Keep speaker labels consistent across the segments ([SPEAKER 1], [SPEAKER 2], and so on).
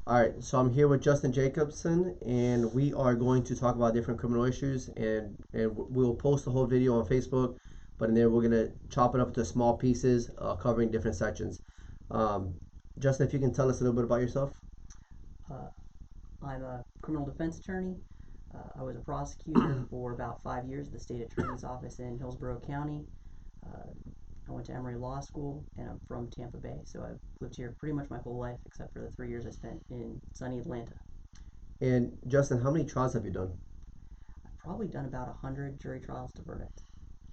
[SPEAKER 1] All right, so I'm here with Justin Jacobson, and we are going to talk about different criminal issues, and we'll post the whole video on Facebook, but in there we're gonna chop it up into small pieces, covering different sections. Um, Justin, if you can tell us a little bit about yourself.
[SPEAKER 2] Uh, I'm a criminal defense attorney. I was a prosecutor for about 5 years at the state attorney's office in Hillsborough County. Uh, I went to Emory Law School, and I'm from Tampa Bay, so I've lived here pretty much my whole life except for the 3 years I spent in sunny Atlanta.
[SPEAKER 1] And Justin, how many trials have you done?
[SPEAKER 2] I've probably done about 100 jury trials to verdict.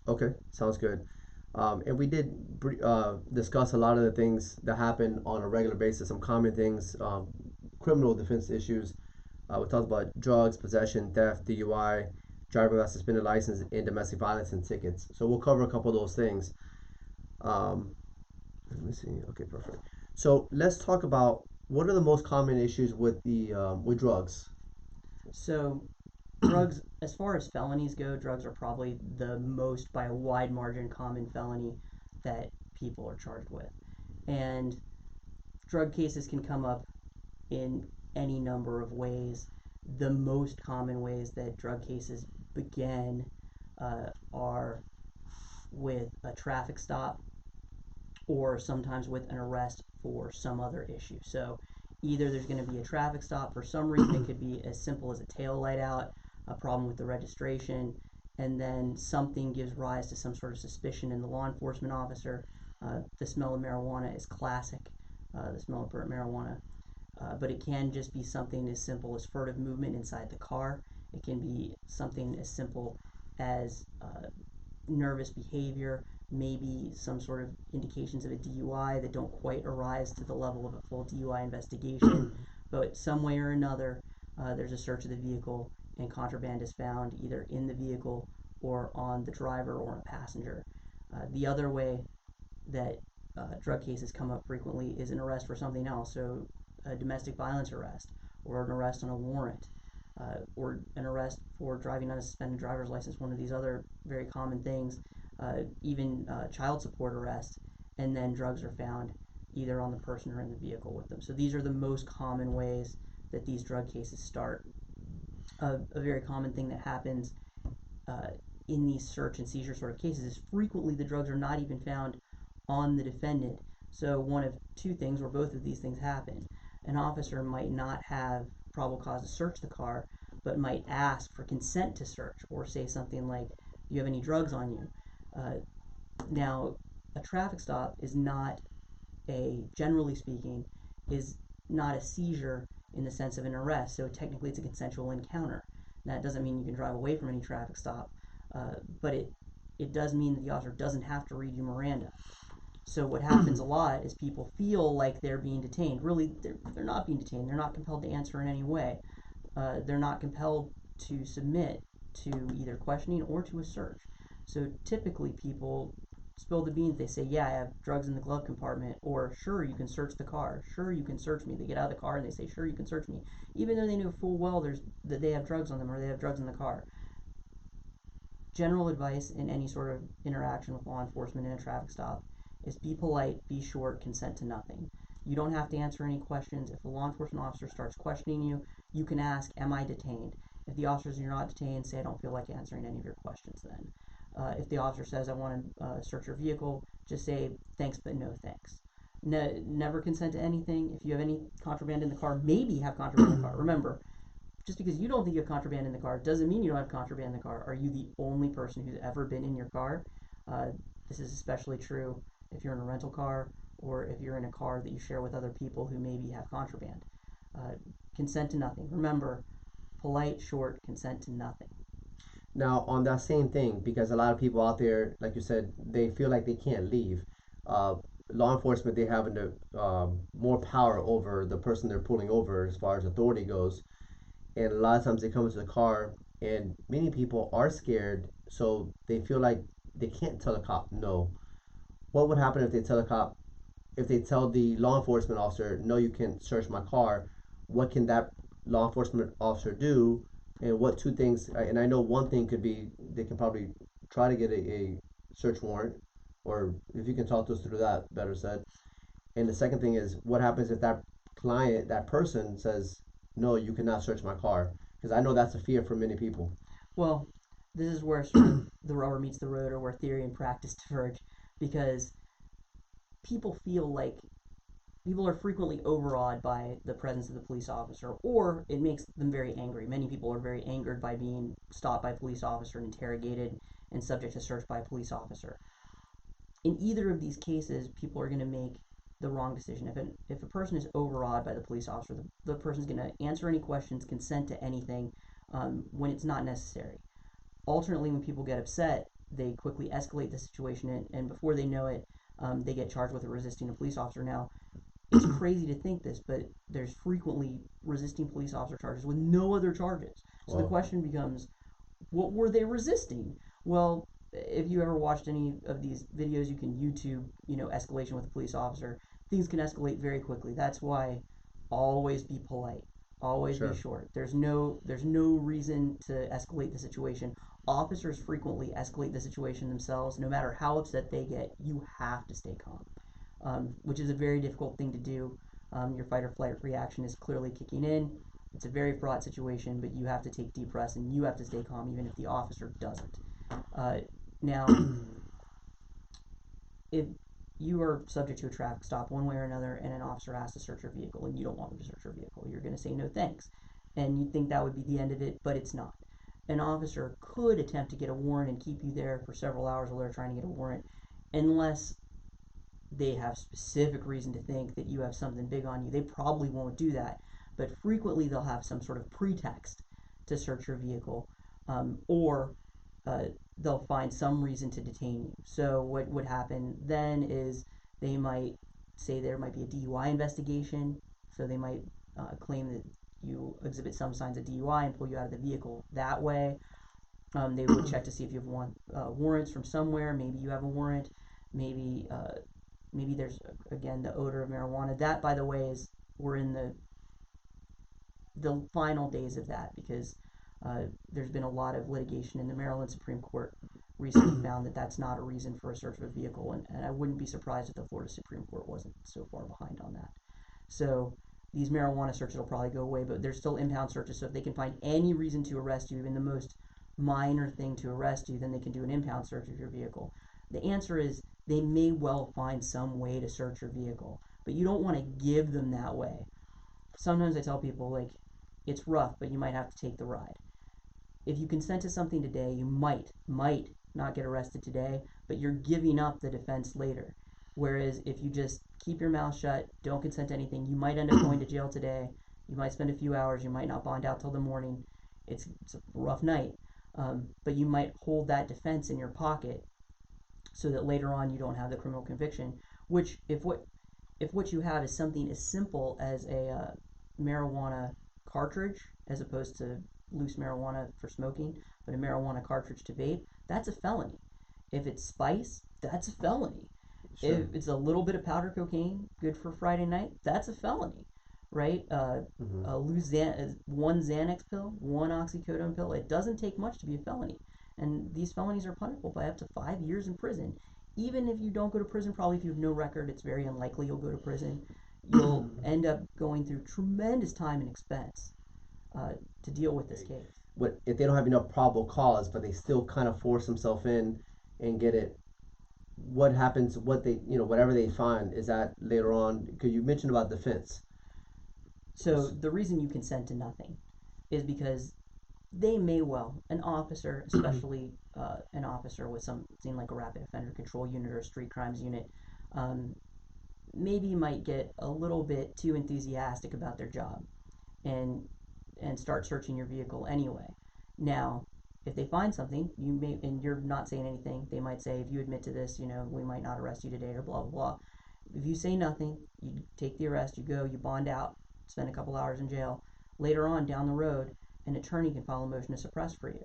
[SPEAKER 1] Okay, sounds good. And we did discuss a lot of the things that happen on a regular basis, some common things, criminal defense issues. We talked about drugs, possession, theft, DUI, driver without suspended license, and domestic violence and tickets. So we'll cover a couple of those things. Um, Let me see. Okay, perfect. So let's talk about what are the most common issues with the with drugs.
[SPEAKER 2] So, drugs, as far as felonies go, drugs are probably the most, by a wide margin, common felony that people are charged with. And drug cases can come up in any number of ways. The most common ways that drug cases begin are with a traffic stop or sometimes with an arrest for some other issue. So either there's going to be a traffic stop for some reason, it could be as simple as a tail light out, a problem with the registration, and then something gives rise to some sort of suspicion in the law enforcement officer. The smell of marijuana is classic, the smell of burnt marijuana. But it can just be something as simple as furtive movement inside the car. It can be something as simple as nervous behavior, maybe some sort of indications of a DUI that don't quite arise to the level of a full DUI investigation. But some way or another, there's a search of the vehicle and contraband is found either in the vehicle or on the driver or a passenger. The other way that drug cases come up frequently is an arrest for something else. So, a domestic violence arrest, or an arrest on a warrant, or an arrest for driving on a suspended driver's license, one of these other very common things, even child support arrest, and then drugs are found either on the person or in the vehicle with them. So, these are the most common ways that these drug cases start. A very common thing that happens uh, in these search and seizure sort of cases is frequently the drugs are not even found on the defendant. So one of two things, or both of these things happen. An officer might not have probable cause to search the car, but might ask for consent to search, or say something like, "Do you have any drugs on you?" Uh, Now, a traffic stop is not generally speaking, is not a seizure in the sense of an arrest. So technically, it's a consensual encounter. That doesn't mean you can drive away from any traffic stop, but it does mean that the officer doesn't have to read you Miranda. So what happens a lot is people feel like they're being detained. Really, they're not being detained. They're not compelled to answer in any way. They're not compelled to submit to either questioning or to a search. So typically, people spill the beans. They say, "Yeah, I have drugs in the glove compartment," or "Sure, you can search the car. Sure, you can search me." They get out of the car and they say, "Sure, you can search me," even though they know full well that they have drugs on them or they have drugs in the car. General advice in any sort of interaction with law enforcement in a traffic stop is be polite, be short, consent to nothing. You don't have to answer any questions. If the law enforcement officer starts questioning you, you can ask, "Am I detained?" If the officer says you're not detained, say, "I don't feel like answering any of your questions then." If the officer says, "I want to search your vehicle," just say, "Thanks, but no thanks." Never consent to anything. If you have any contraband in the car, maybe have contraband in the car. Remember, just because you don't think you have contraband in the car doesn't mean you don't have contraband in the car. Are you the only person who's ever been in your car? Uh, this is especially true if you're in a rental car or if you're in a car that you share with other people who maybe have contraband. Uh, Consent to nothing. Remember, polite, short, consent to nothing.
[SPEAKER 1] Now, on that same thing, because a lot of people out there, like you said, they feel like they can't leave. Uh, Law enforcement, they have more power over the person they're pulling over as far as authority goes. And a lot of times they come into the car, and many people are scared, so they feel like they can't tell a cop no. What would happen if they tell a cop, if they tell the law enforcement officer, no, you can't search my car? What can that law enforcement officer do? And what two things? And I know one thing could be they can probably try to get a search warrant, or if you can talk to us through that, better said. And the second thing is, what happens if that client, that person says, no, you cannot search my car, because I know that's a fear for many people.
[SPEAKER 2] Well, this is where sort of the rubber meets the road, or where theory and practice diverge, because people feel like people are frequently overawed by the presence of the police officer, or it makes them very angry. Many people are very angered by being stopped by a police officer, interrogated, and subject to search by a police officer. In either of these cases, people are going to make the wrong decision. If a person is overawed by the police officer, the person's going to answer any questions, consent to anything when it's not necessary. Alternately, when people get upset, they quickly escalate the situation, and before they know it, they get charged with resisting a police officer. Now, it's crazy to think this, but there's frequently resisting police officer charges with no other charges. So the question becomes, what were they resisting? Well, if you ever watched any of these videos, you can YouTube, escalation with a police officer. Things can escalate very quickly. That's why always be polite. Always be
[SPEAKER 1] Sure.
[SPEAKER 2] short. There's no reason to escalate the situation. Officers frequently escalate the situation themselves. No matter how upset they get, you have to stay calm, which is a very difficult thing to do. Your fight or flight reaction is clearly kicking in. It's a very fraught situation, but you have to take deep breaths and you have to stay calm even if the officer doesn't. Now, if you are subject to a traffic stop one way or another and an officer asks to search your vehicle and you don't want them to search your vehicle, you're going to say no thanks. And you think that would be the end of it, but it's not. An officer could attempt to get a warrant and keep you there for several hours while they're trying to get a warrant, unless they have specific reason to think that you have something big on you. They probably won't do that, but frequently they'll have some sort of pretext to search your vehicle, or uh, they'll find some reason to detain you. So what would happen then is they might say there might be a DUI investigation, so they might claim that you exhibit some signs of DUI and pull you out of the vehicle that way. They would check to see if you have warrants from somewhere. Maybe you have a warrant. Maybe there's again the odor of marijuana. That, by the way, is we're in the final days of that, because there's been a lot of litigation, in the Maryland Supreme Court recently found that that's not a reason for a search of a vehicle, and I wouldn't be surprised if the Florida Supreme Court wasn't so far behind on that. So these marijuana searches will probably go away, but there's still impound searches. So if they can find any reason to arrest you, even the most minor thing to arrest you, then they can do an impound search of your vehicle. The answer is they may well find some way to search your vehicle, but you don't want to give them that way. Sometimes I tell people, like, it's rough, but you might have to take the ride. If you consent to something today, you might not get arrested today, but you're giving up the defense later. Whereas if you just keep your mouth shut, don't consent to anything, you might end up going to jail today. You might spend a few hours, you might not bond out till the morning. It's a rough night, but you might hold that defense in your pocket so that later on you don't have the criminal conviction. Which, if what you have is something as simple as a marijuana cartridge, as opposed to loose marijuana for smoking, but a marijuana cartridge to vape, that's a felony. If it's spice, that's a felony.
[SPEAKER 1] Sure.
[SPEAKER 2] If it's a little bit of powder cocaine, good for Friday night, that's a felony, right? A one Xanax pill, one oxycodone pill, it doesn't take much to be a felony. And these felonies are punishable by up to 5 years in prison. Even if you don't go to prison, probably if you have no record, it's very unlikely you'll go to prison. You'll end up going through tremendous time and expense to deal with this case.
[SPEAKER 1] What if they don't have enough probable cause, but they still kind of force themselves in and get it? What happens? What they, whatever they find, is that later on? Because you mentioned about defense.
[SPEAKER 2] So the reason you consent to nothing is because they may well, an officer, especially an officer with something like a rapid offender control unit or a street crimes unit, maybe might get a little bit too enthusiastic about their job and start searching your vehicle anyway. Now, if they find something, and you're not saying anything, they might say, if you admit to this, we might not arrest you today, or blah blah blah. If you say nothing, you take the arrest, you go, you bond out, spend a couple hours in jail. Later on down the road, an attorney can file a motion to suppress for you.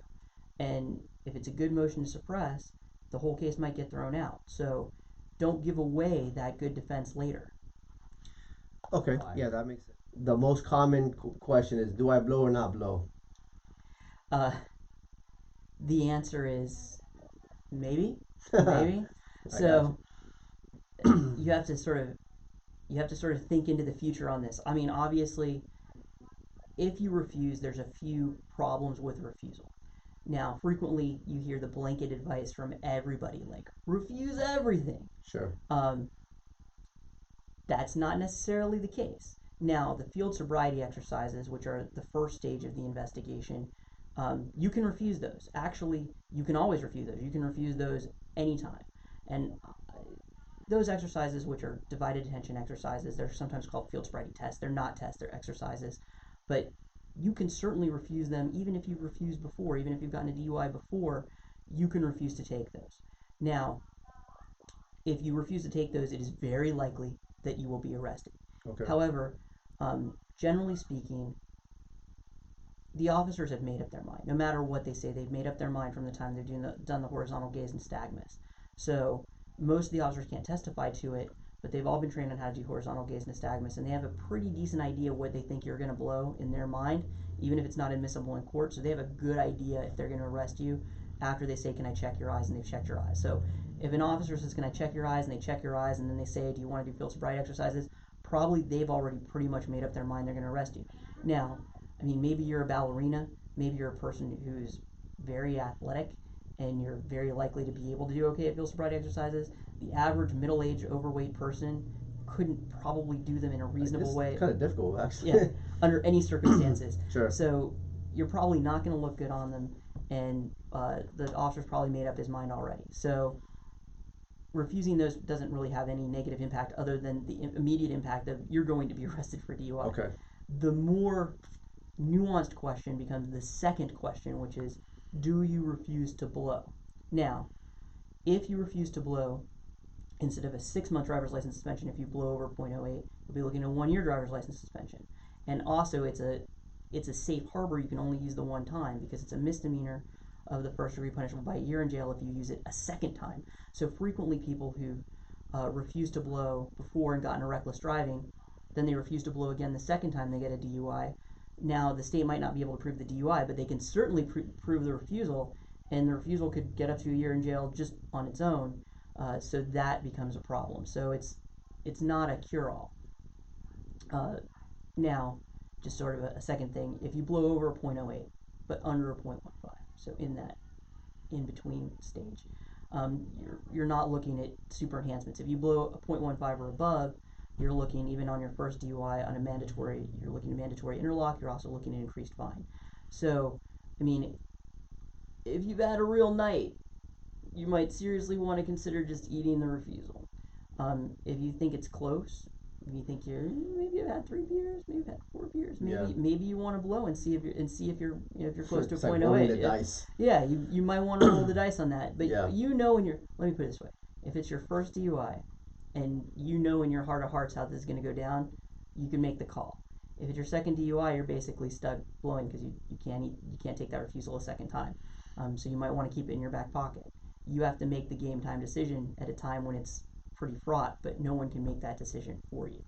[SPEAKER 2] And if it's a good motion to suppress, the whole case might get thrown out. So don't give away that good defense later.
[SPEAKER 1] Okay, yeah, that makes sense. The most common question is, do I blow or not blow?
[SPEAKER 2] Uh, the answer is maybe. Maybe. So you have to sort of you have to sort of think into the future on this. I mean, obviously, if you refuse, there's a few problems with refusal. Now, frequently you hear the blanket advice from everybody, like refuse everything.
[SPEAKER 1] Sure.
[SPEAKER 2] That's not necessarily the case. Now, the field sobriety exercises, which are the first stage of the investigation, you can refuse those. Actually, you can always refuse those. You can refuse those anytime. And those exercises, which are divided attention exercises, they're sometimes called field sobriety tests. They're not tests, they're exercises. But you can certainly refuse them even if you've refused before, even if you've gotten a DUI before, you can refuse to take those. Now, if you refuse to take those, it is very likely that you will be arrested.
[SPEAKER 1] Okay.
[SPEAKER 2] However, generally speaking, the officers have made up their mind. No matter what they say, they've made up their mind from the time they've done the horizontal gaze and nystagmus. So most of the officers can't testify to it, but they've all been trained on how to do horizontal gaze and nystagmus, and they have a pretty decent idea what they think you're going to blow in their mind, even if it's not admissible in court. So they have a good idea if they're going to arrest you after they say, can I check your eyes, and they've checked your eyes. So if an officer says, can I check your eyes, and they check your eyes, and then they say, do you want to do field sobriety exercises, probably they've already pretty much made up their mind they're going to arrest you. Now, I mean, maybe you're a ballerina, maybe you're a person who's very athletic, and you're very likely to be able to do okay at field sobriety exercises. The average middle-aged, overweight person couldn't probably do them in a reasonable way.
[SPEAKER 1] It's kind of difficult, actually.
[SPEAKER 2] Yeah, under any circumstances.
[SPEAKER 1] Sure.
[SPEAKER 2] So you're probably not going to look good on them, and the officer's probably made up his mind already. So refusing those doesn't really have any negative impact other than the immediate impact of you're going to be arrested for DUI.
[SPEAKER 1] Okay.
[SPEAKER 2] The more nuanced question becomes the second question, which is, do you refuse to blow? Now, if you refuse to blow, instead of a 6-month driver's license suspension, if you blow over 0.08, you'll be looking at a 1-year driver's license suspension. And also, it's a safe harbor. You can only use the one time because it's a misdemeanor of the first degree, punishable by a year in jail if you use it a second time. So frequently people who refuse to blow before and got in a reckless driving, then they refuse to blow again the second time they get a DUI. Now, the state might not be able to prove the DUI, but they can certainly prove the refusal, and the refusal could get up to a year in jail just on its own. So that becomes a problem. So it's not a cure-all. Now, just sort of a second thing, if you blow over a 0.08, but under a 0.15, so in that in-between stage, you're not looking at super enhancements. If you blow a 0.15 or above, you're looking, even on your first DUI, on you're looking at mandatory interlock, you're also looking at increased fine. So, I mean, if you've had a real night, you might seriously want to consider just eating the refusal. If you think it's close, if you think maybe you've had 3 beers, maybe you've had 4 beers, maybe you want to blow and see if you're close to a 0.08.
[SPEAKER 1] Dice.
[SPEAKER 2] Yeah, you might want to roll the dice on that. But
[SPEAKER 1] yeah.
[SPEAKER 2] let me put it this way: if it's your first DUI, and you know in your heart of hearts how this is going to go down, you can make the call. If it's your second DUI, you're basically stuck blowing because you can't take that refusal a second time. So you might want to keep it in your back pocket. You have to make the game time decision at a time when it's pretty fraught, but no one can make that decision for you.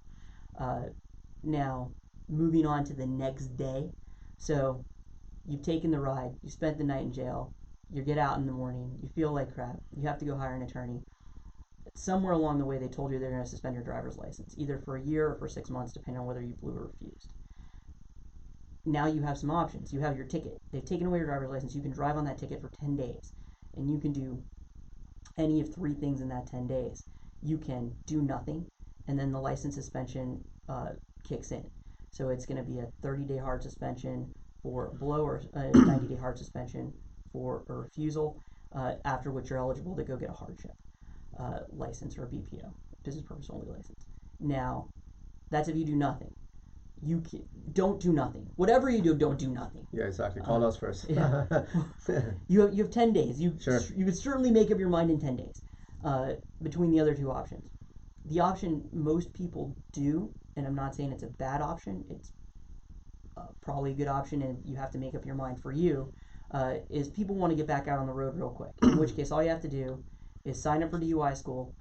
[SPEAKER 2] Now, moving on to the next day. So you've taken the ride, you spent the night in jail, you get out in the morning, you feel like crap, you have to go hire an attorney. Somewhere along the way, they told you they're going to suspend your driver's license, either for a year or for 6 months, depending on whether you blew or refused. Now you have some options. You have your ticket. They've taken away your driver's license. You can drive on that ticket for 10 days, and you can do any of 3 things in that 10 days. You can do nothing, and then the license suspension kicks in. So it's going to be a 30-day hard suspension for a blow, or a 90-day hard suspension for a refusal, after which you're eligible to go get a hardship license, or a BPO, business purpose only license. Now, that's if you do nothing. Don't do nothing. Whatever you do, don't do nothing.
[SPEAKER 1] Yeah, exactly. Call us first.
[SPEAKER 2] Yeah. You have 10 days. You could certainly make up your mind in 10 days between the other 2 options. The option most people do, and I'm not saying it's a bad option, it's probably a good option, and you have to make up your mind for you, is people want to get back out on the road real quick. In which case, all you have to do is sign up for DUI school,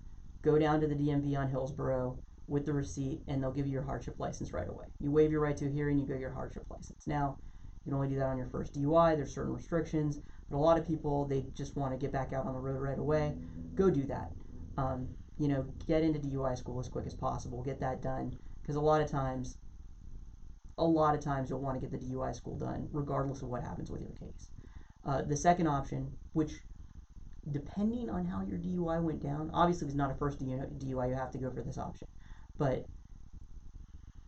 [SPEAKER 2] go down to the DMV on Hillsborough with the receipt, and they'll give you your hardship license right away. You waive your right to a hearing, you go your hardship license. Now, you can only do that on your first DUI. There's certain restrictions, but a lot of people, they just want to get back out on the road right away. Go do that. get into DUI school as quick as possible, get that done, because a lot of times you'll want to get the DUI school done regardless of what happens with your case. The second option, which depending on how your DUI went down, obviously if it's not a first DUI, you have to go for this option, but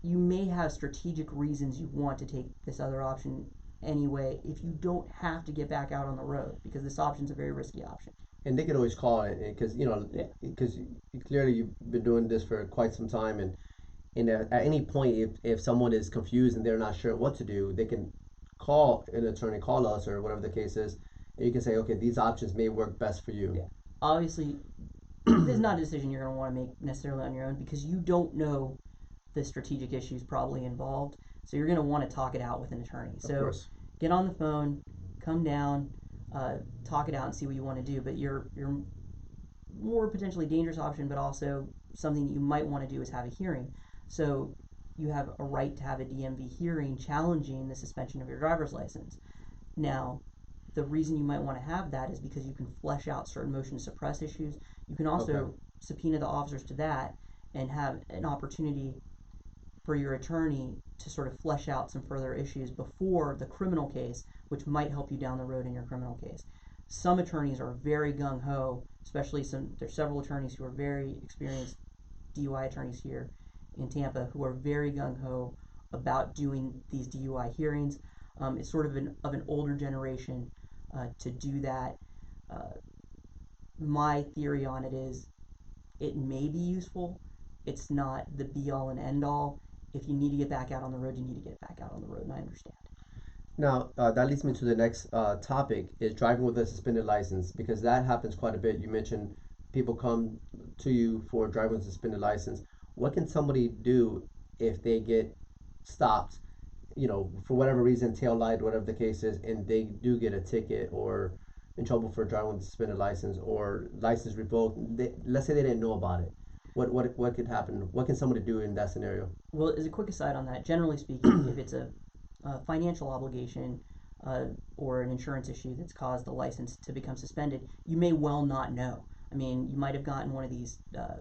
[SPEAKER 2] you may have strategic reasons you want to take this other option anyway if you don't have to get back out on the road, because this option is a very risky option.
[SPEAKER 1] And they could always call it because
[SPEAKER 2] Yeah.
[SPEAKER 1] because clearly you've been doing this for quite some time, and at any point if someone is confused and they're not sure what to do, they can call an attorney, call us or whatever the case is, and you can say, okay, these options may work best for you.
[SPEAKER 2] Yeah. Obviously, this is not a decision you're going to want to make necessarily on your own, because you don't know the strategic issues probably involved. So you're going to want to talk it out with an attorney.
[SPEAKER 1] Of
[SPEAKER 2] So
[SPEAKER 1] course.
[SPEAKER 2] get on the phone, come down, talk it out, and see what you want to do. But your more potentially dangerous option, but also something that you might want to do, is have a hearing. So you have a right to have a DMV hearing challenging the suspension of your driver's license. Now, the reason you might want to have that is because you can flesh out certain motion to suppress issues. You can also
[SPEAKER 1] Okay.
[SPEAKER 2] subpoena the officers to that and have an opportunity for your attorney to sort of flesh out some further issues before the criminal case, which might help you down the road in your criminal case. Some attorneys are very gung-ho, especially there's several attorneys who are very experienced DUI attorneys here in Tampa who are very gung-ho about doing these DUI hearings. It's sort of an older generation to do that. Uh, my theory on it is it may be useful. It's not the be-all and end-all. If you need to get back out on the road, you need to get back out on the road, and I understand.
[SPEAKER 1] Now, that leads me to the next topic is driving with a suspended license, because that happens quite a bit. You mentioned people come to you for driving with a suspended license. What can somebody do if they get stopped, for whatever reason, tail light, whatever the case is, and they do get a ticket or in trouble for driving with a suspended license or license revoked? Let's say they didn't know about it. What could happen? What can somebody do in that scenario?
[SPEAKER 2] Well, as a quick aside on that, generally speaking, if it's a financial obligation or an insurance issue that's caused the license to become suspended, you may well not know. I mean, you might have gotten one of these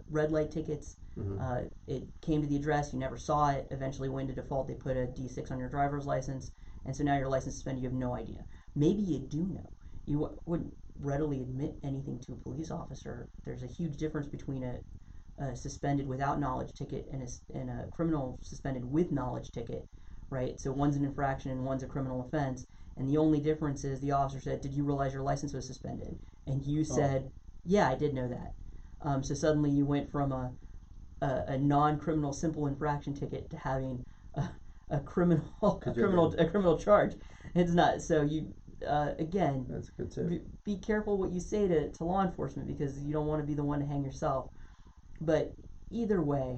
[SPEAKER 2] red light tickets.
[SPEAKER 1] Mm-hmm.
[SPEAKER 2] It came to the address, you never saw it. Eventually, went into default, they put a D6 on your driver's license, and so now your license is suspended. You have no idea. Maybe you do know. You wouldn't readily admit anything to a police officer. There's a huge difference between a suspended without knowledge ticket and a criminal suspended with knowledge ticket, right? So one's an infraction and one's a criminal offense, and the only difference is the officer said, "Did you realize your license was suspended?" And you said, "Yeah, I did know that." So suddenly you went from a non-criminal simple infraction ticket to having a criminal a criminal charge. It's not so you. Again,
[SPEAKER 1] That's a good tip.
[SPEAKER 2] be careful what you say to law enforcement, because you don't want to be the one to hang yourself. But either way,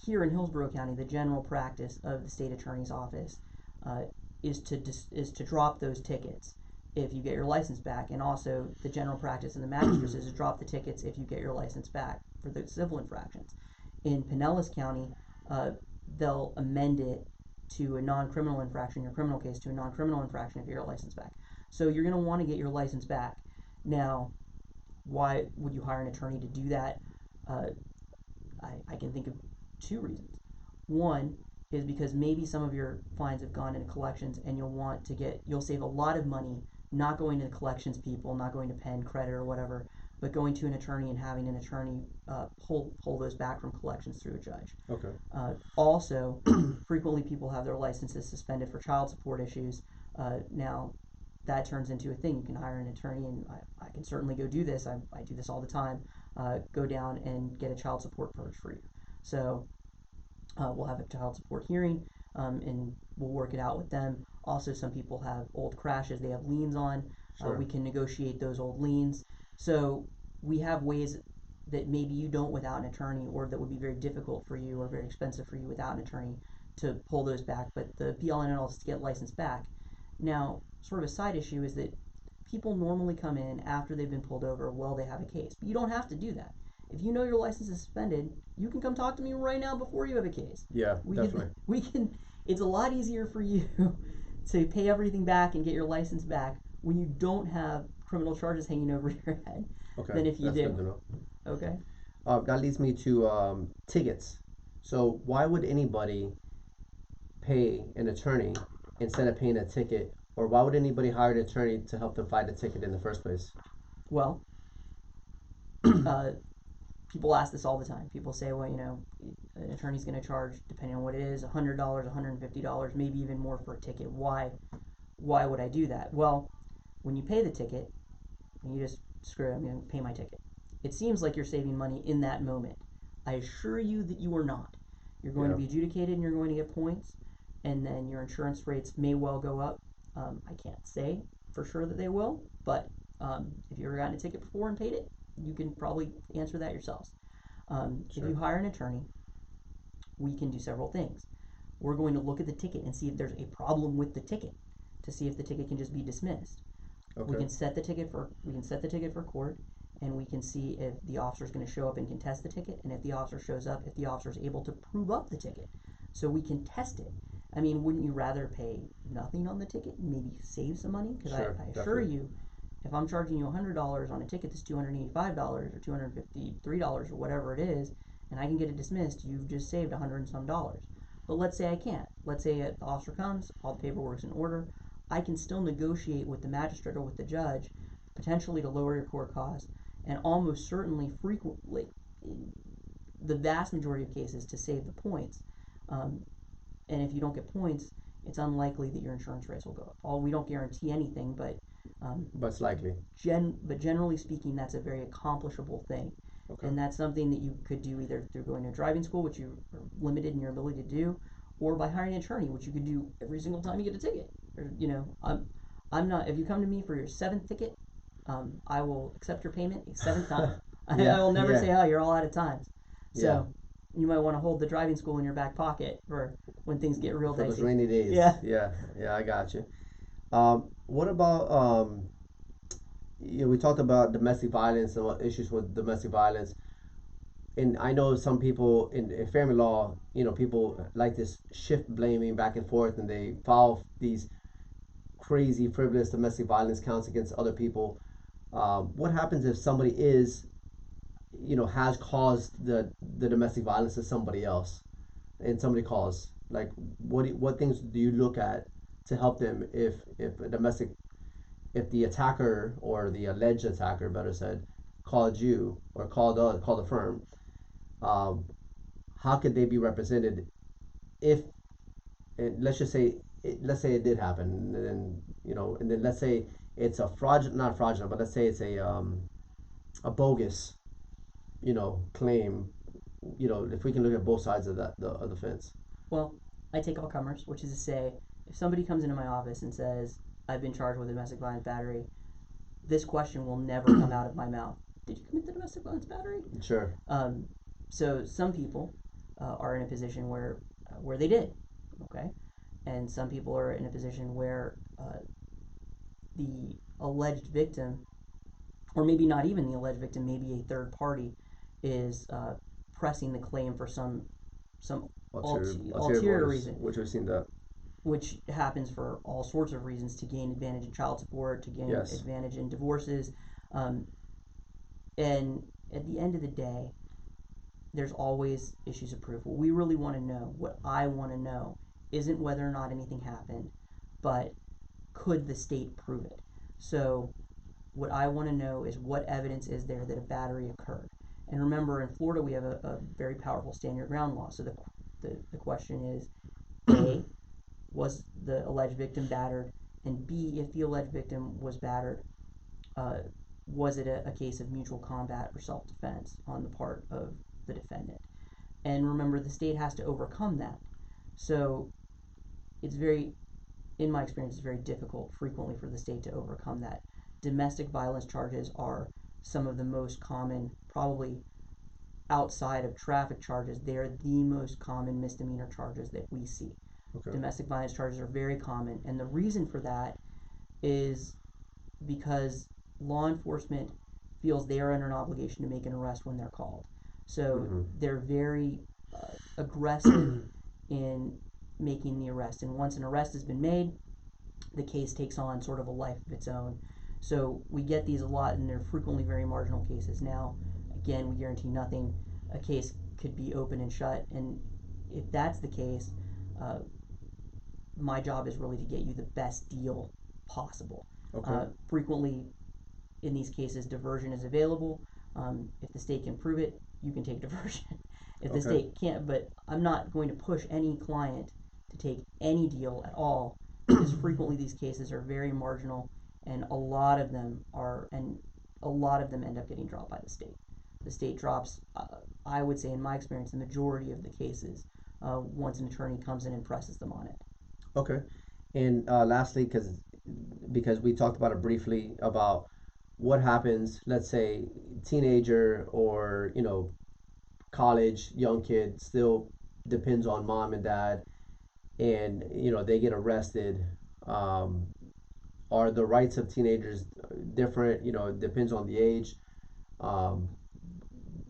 [SPEAKER 2] here in Hillsborough County, the general practice of the state attorney's office uh, is to drop those tickets if you get your license back, and also the general practice in the magistrates is to drop the tickets if you get your license back for the civil infractions. In Pinellas County, they'll amend it to a non-criminal infraction, your criminal case to a non-criminal infraction if you get your license back. So you're going to want to get your license back. Now, why would you hire an attorney to do that? Uh, I can think of two reasons. One is because maybe some of your fines have gone into collections, and you'll save a lot of money not going to the collections people, not going to Penn Credit or whatever, but going to an attorney and having an attorney pull those back from collections through a judge.
[SPEAKER 1] Okay.
[SPEAKER 2] Also, frequently people have their licenses suspended for child support issues. Now, that turns into a thing. You can hire an attorney, and I can certainly go do this. I do this all the time. Go down and get a child support purge for you. So we'll have a child support hearing, and we'll work it out with them. Also, some people have old crashes they have liens on.
[SPEAKER 1] Sure.
[SPEAKER 2] We can negotiate those old liens. So we have ways that maybe you don't without an attorney, or that would be very difficult for you or very expensive for you without an attorney to pull those back. But the be-all and end-all is to get licensed back. Now, sort of a side issue is that people normally come in after they've been pulled over while they have a case. But you don't have to do that. If you know your license is suspended, you can come talk to me right now before you have a case.
[SPEAKER 1] Yeah, definitely.
[SPEAKER 2] We can. It's a lot easier for you to pay everything back and get your license back when you don't have criminal charges hanging over your head
[SPEAKER 1] Okay.
[SPEAKER 2] than if you
[SPEAKER 1] That's
[SPEAKER 2] do.
[SPEAKER 1] good to know.
[SPEAKER 2] Okay.
[SPEAKER 1] that leads me to tickets. So why would anybody pay an attorney instead of paying a ticket, or why would anybody hire an attorney to help them fight a ticket in the first place?
[SPEAKER 2] Well, uh, people ask this all the time. People say, well, an attorney's going to charge, depending on what it is, $100, $150, maybe even more for a ticket. Why would I do that? Well, when you pay the ticket, and you just screw it, I'm going to pay my ticket. It seems like you're saving money in that moment. I assure you that you are not. You're going to be adjudicated and you're going to get points, and then your insurance rates may well go up. I can't say for sure that they will, but if you've ever gotten a ticket before and paid it, you can probably answer that yourselves. If you hire an attorney, we can do several things. We're going to look at the ticket and see if there's a problem with the ticket, to see if the ticket can just be dismissed. Okay. We can set the ticket for court, and we can see if the officer is going to show up and contest the ticket, and if the officer shows up, if the officer is able to prove up the ticket, so we can test it. I mean, wouldn't you rather pay nothing on the ticket and maybe save some money? Because I assure you, if I'm charging you $100 on a ticket that's $285 or $253 or whatever it is, and I can get it dismissed, you've just saved $100 and some dollars. But let's say I can't. Let's say the officer comes, all the paperwork's in order. I can still negotiate with the magistrate or with the judge, potentially to lower your court costs, and almost certainly frequently, the vast majority of cases, to save the points. And if you don't get points, it's unlikely that your insurance rates will go up. We don't guarantee anything, but
[SPEAKER 1] it's likely.
[SPEAKER 2] But generally speaking, that's a very accomplishable thing. Okay. And that's something that you could do either through going to driving school, which you are limited in your ability to do, or by hiring an attorney, which you could do every single time you get a ticket. Or, I'm not. If you come to me for your 7th ticket, I will accept your payment a 7th time. I will never say, "Oh, you're all out of time." So you might want to hold the driving school in your back pocket for when things get real dicey.
[SPEAKER 1] For those rainy days. Yeah, I got you. What about we talked about domestic violence and issues with domestic violence, and I know some people in family law, people like this shift blaming back and forth, and they file these crazy frivolous domestic violence counts against other people. What happens if somebody has caused the domestic violence to somebody else, and somebody calls? Like, what things do you look at to help them if the attacker, or the alleged attacker, better said, called you or called the firm? How could they be represented if, let's say it did happen, and then let's say it's a not fraudulent, but let's say it's a bogus, claim. If we can look at both sides of the fence.
[SPEAKER 2] Well, I take all comers, which is to say, if somebody comes into my office and says, I've been charged with a domestic violence battery, this question will never come out of my mouth. Did you commit the domestic violence battery?
[SPEAKER 1] Sure.
[SPEAKER 2] So some people are in a position where they did, okay? And some people are in a position where the alleged victim, or maybe not even the alleged victim, maybe a third party, is pressing the claim for some ulterior reason.
[SPEAKER 1] Which we've seen that.
[SPEAKER 2] Which happens for all sorts of reasons: to gain advantage in child support, to gain advantage in divorces, and at the end of the day, there's always issues of proof. What we really want to know, what I want to know, isn't whether or not anything happened, but could the state prove it? So what I want to know is what evidence is there that a battery occurred. And remember, in Florida, we have a very powerful stand your ground law. So the question is, A, was the alleged victim battered? And B, if the alleged victim was battered, was it a case of mutual combat or self-defense on the part of the defendant? And remember, the state has to overcome that. So it's in my experience, it's very difficult frequently for the state to overcome that. Domestic violence charges are some of the most common, probably outside of traffic charges, they are the most common misdemeanor charges that we see. Okay. Domestic violence charges are very common, and the reason for that is because law enforcement feels they are under an obligation to make an arrest when they're called. So they're very aggressive in making the arrest, and once an arrest has been made, the case takes on sort of a life of its own. So we get these a lot, and they're frequently very marginal cases. Now, I again, we guarantee nothing. A case could be open and shut, and if that's the case, uh, my job is really to get you the best deal possible.
[SPEAKER 1] Okay.
[SPEAKER 2] Frequently, in these cases, diversion is available. If the state can prove it, you can take diversion. If the
[SPEAKER 1] Okay.
[SPEAKER 2] state can't, but I'm not going to push any client to take any deal at all, because frequently these cases are very marginal, and a lot of them end up getting dropped by the state. The state drops, I would say, in my experience, the majority of the cases once an attorney comes in and presses them on it.
[SPEAKER 1] Okay. And lastly, because we talked about it briefly about what happens, let's say teenager or college young kid still depends on mom and dad, and they get arrested. Um, are the rights of teenagers different? It depends on the age. Um,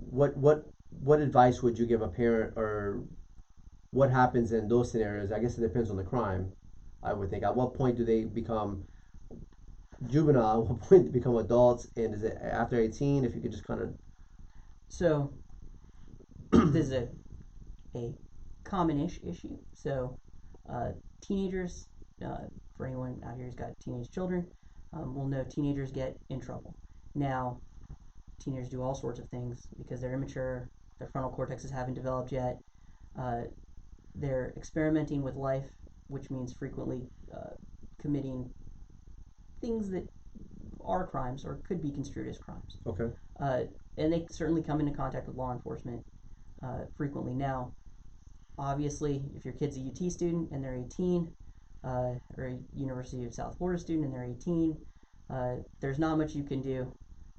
[SPEAKER 1] what advice would you give a parent, or what happens in those scenarios? I guess it depends on the crime. I would think. At what point do they become juvenile? At what point do they become adults? And is it after 18? If you could just kind of.
[SPEAKER 2] So this is a common-ish issue. So teenagers, for anyone out here who's got teenage children, will know teenagers get in trouble. Now, teenagers do all sorts of things because they're immature, their frontal cortexes haven't developed yet, uh, they're experimenting with life, which means frequently committing things that are crimes or could be construed as crimes.
[SPEAKER 1] Okay.
[SPEAKER 2] Uh, and they certainly come into contact with law enforcement frequently. Now, obviously, if your kid's a UT student and they're 18, or a University of South Florida student and they're 18, there's not much you can do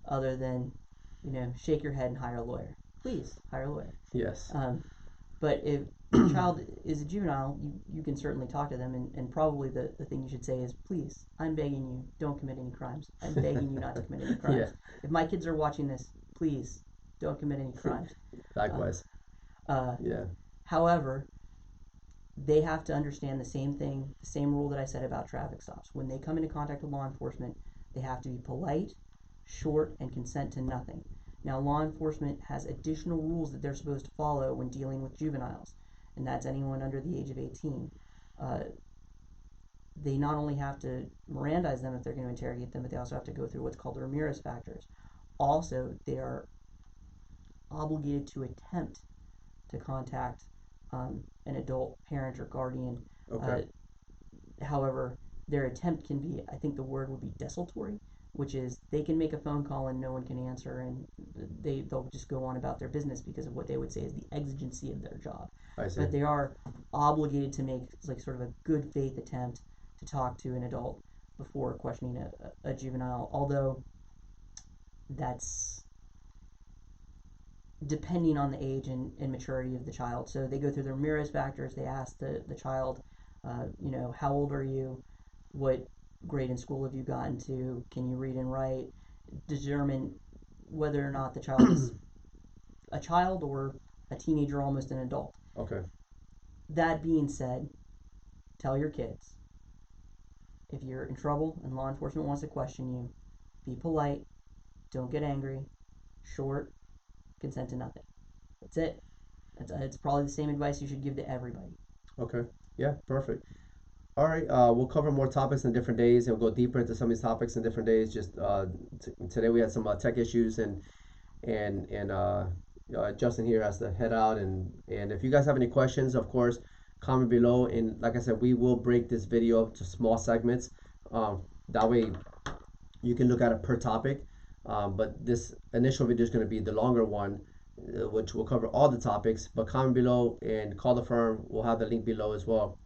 [SPEAKER 2] other than, shake your head and hire a lawyer. Please hire a lawyer.
[SPEAKER 1] Yes.
[SPEAKER 2] But if your child is a juvenile, you can certainly talk to them, and probably the thing you should say is, please, I'm begging you, don't commit any crimes. I'm begging you not to commit any crimes.
[SPEAKER 1] Yeah.
[SPEAKER 2] If my kids are watching this, please, don't commit any crimes.
[SPEAKER 1] Likewise. Yeah.
[SPEAKER 2] However, they have to understand the same thing, the same rule that I said about traffic stops. When they come into contact with law enforcement, they have to be polite, short, and consent to nothing. Now, law enforcement has additional rules that they're supposed to follow when dealing with juveniles, and that's anyone under the age of 18. They not only have to Mirandize them if they're going to interrogate them, but they also have to go through what's called the Ramirez factors. Also, they are obligated to attempt to contact an adult parent or guardian.
[SPEAKER 1] Okay.
[SPEAKER 2] However, their attempt can be, I think the word would be desultory, which is they can make a phone call and no one can answer, and they'll just go on about their business because of what they would say is the exigency of their job.
[SPEAKER 1] I see.
[SPEAKER 2] But they are obligated to make like sort of a good faith attempt to talk to an adult before questioning a juvenile, although that's depending on the age and maturity of the child. So they go through the Ramirez factors. They ask the child, how old are you? What grade in school have you gotten to? Can you read and write? Determine whether or not the child is a child or a teenager, almost an adult.
[SPEAKER 1] Okay.
[SPEAKER 2] That being said, tell your kids, if you're in trouble and law enforcement wants to question you, be polite, don't get angry, short, consent to nothing. That's it. It's probably the same advice you should give to everybody.
[SPEAKER 1] Okay. Yeah. Perfect. All right. We'll cover more topics in different days, and we'll go deeper into some of these topics in different days. Just today we had some tech issues, and Justin here has to head out. And if you guys have any questions, of course, comment below. And like I said, we will break this video up to small segments. That way you can look at it per topic. But this initial video is going to be the longer one, which will cover all the topics. But comment below and call the firm. We'll have the link below as well.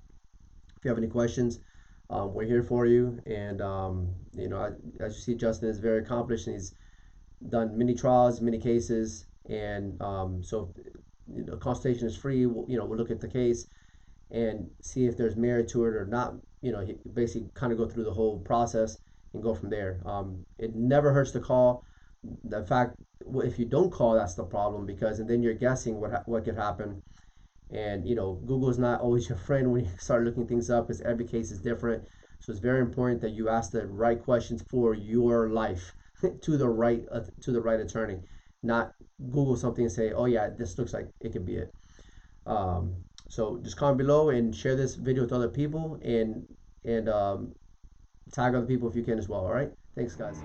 [SPEAKER 1] If you have any questions, we're here for you. And as you see, Justin is very accomplished, and he's done many trials, many cases. And so consultation is free. We'll look at the case and see if there's merit to it or not. Basically kind of go through the whole process and go from there. It never hurts to call. The fact, if you don't call, that's the problem, and then you're guessing what could happen. And Google's not always your friend when you start looking things up, because every case is different. So it's very important that you ask the right questions for your life to the right attorney. not Google something and say, oh yeah, this looks like it could be it. Um, so just comment below and share this video with other people, and tag other people if you can as well. All right. Thanks, guys.